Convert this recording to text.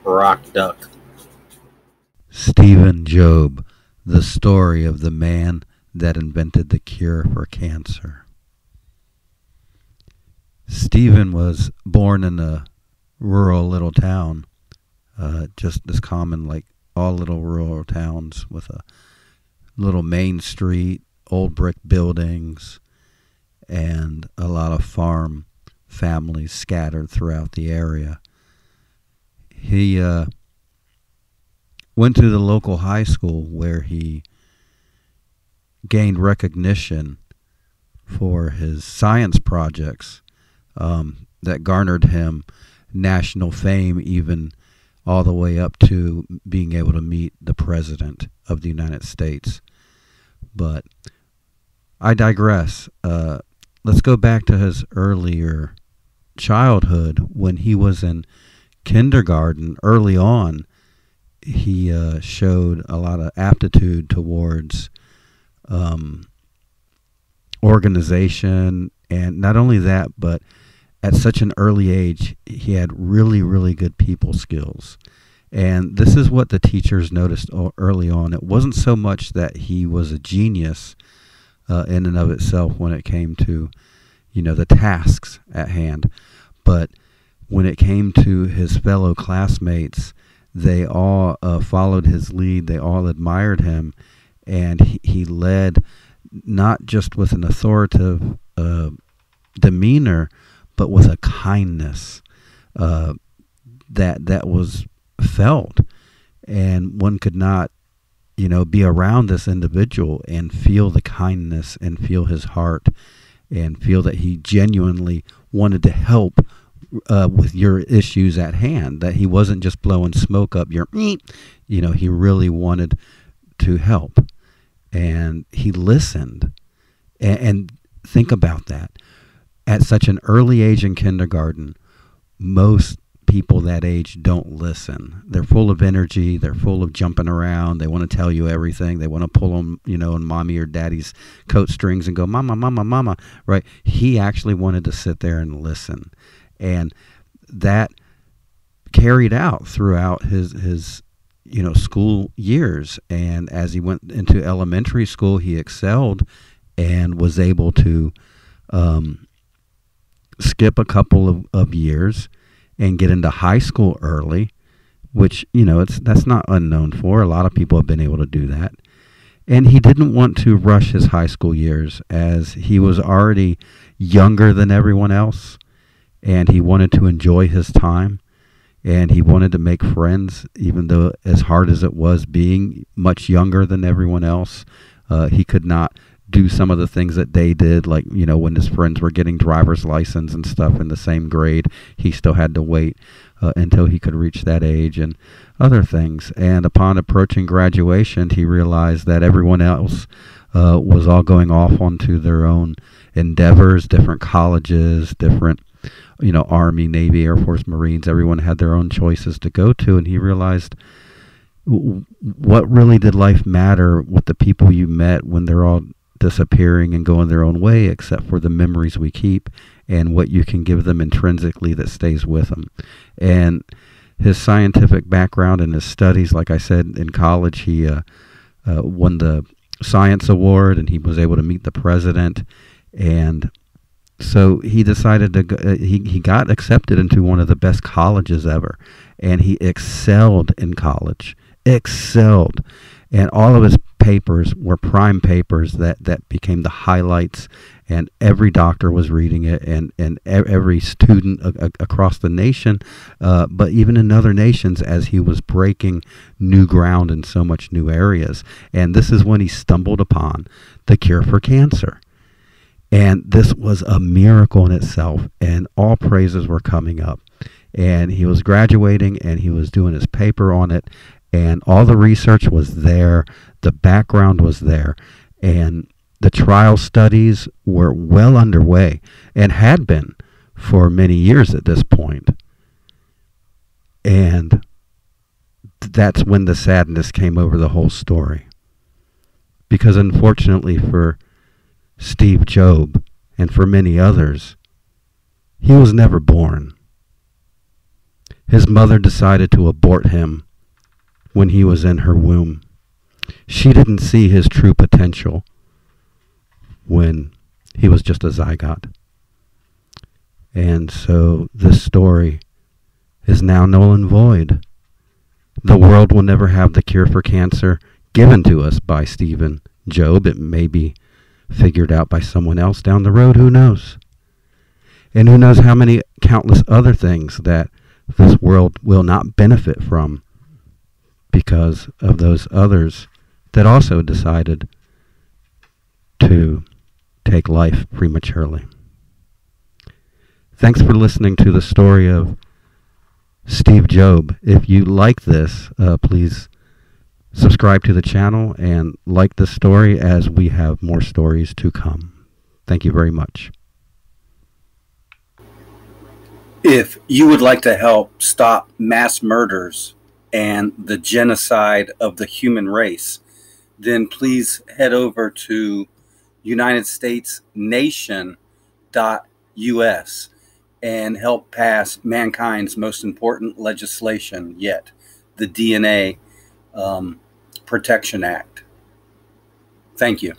Rock Duck. Stephen Job, the story of the man that invented the cure for cancer. Stephen was born in a rural little town, just as common like all little rural towns, with a little main street, old brick buildings, and a lot of farm families scattered throughout the area. He went to the local high school where he gained recognition for his science projects that garnered him national fame, even all the way up to being able to meet the President of the United States. But I digress. Let's go back to his earlier childhood. When he was in kindergarten, early on, he showed a lot of aptitude towards organization, and not only that, but at such an early age, he had really, really good people skills. And this is what the teachers noticed early on. It wasn't so much that he was a genius in and of itself when it came to, the tasks at hand, but when it came to his fellow classmates, they all followed his lead. They all admired him, and he led not just with an authoritative demeanor, but with a kindness that was felt, and one could not, be around this individual and feel the kindness and feel his heart and feel that he genuinely wanted to help with your issues at hand, that he wasn't just blowing smoke up your, he really wanted to help, and he listened. And think about that. At such an early age in kindergarten, most people that age don't listen. They're full of energy. They're full of jumping around. They want to tell you everything. They want to pull on, on mommy or daddy's coat strings and go, mama, mama, mama, right? He actually wanted to sit there and listen. And that carried out throughout his school years. And as he went into elementary school, he excelled and was able to skip a couple of years and get into high school early, which, that's not unknown for. A lot of people have been able to do that. And he didn't want to rush his high school years, as he was already younger than everyone else, and he wanted to enjoy his time, and he wanted to make friends, even though as hard as it was being much younger than everyone else. He could not do some of the things that they did, like, when his friends were getting driver's license and stuff in the same grade. He still had to wait until he could reach that age, and other things. And upon approaching graduation, he realized that everyone else was all going off onto their own endeavors, different colleges, different, Army, Navy, Air Force, Marines. Everyone had their own choices to go to, and he realized what really did life matter with the people you met when they're all disappearing and going their own way, except for the memories we keep and what you can give them intrinsically that stays with them. And his scientific background and his studies, like I said, in college, he won the science award, and he was able to meet the president. And so he decided to go, he got accepted into one of the best colleges ever, and he excelled in college, and all of his papers were prime papers that became the highlights, and every doctor was reading it, and every student across the nation, but even in other nations, as he was breaking new ground in so much new areas. And this is when he stumbled upon the cure for cancer. And this was a miracle in itself, and all praises were coming up. And he was graduating, and he was doing his paper on it, and all the research was there, the background was there, and the trial studies were well underway and had been for many years at this point. And that's when the sadness came over the whole story. Because unfortunately for Steve Job and for many others, he was never born. His mother decided to abort him when he was in her womb. She didn't see his true potential when he was just a zygote. And so this story is now null and void. The world will never have the cure for cancer given to us by Stephen Job. It may be figured out by someone else down the road. Who knows? And who knows how many countless other things that this world will not benefit from because of those others that also decided to take life prematurely. Thanks for listening to the story of Steve Job. If you like this, please subscribe to the channel and like the story as we have more stories to come. Thank you very much. If you would like to help stop mass murders and the genocide of the human race, then please head over to UnitedStatesNation.us and help pass mankind's most important legislation yet, the DNA Protection Act. Thank you.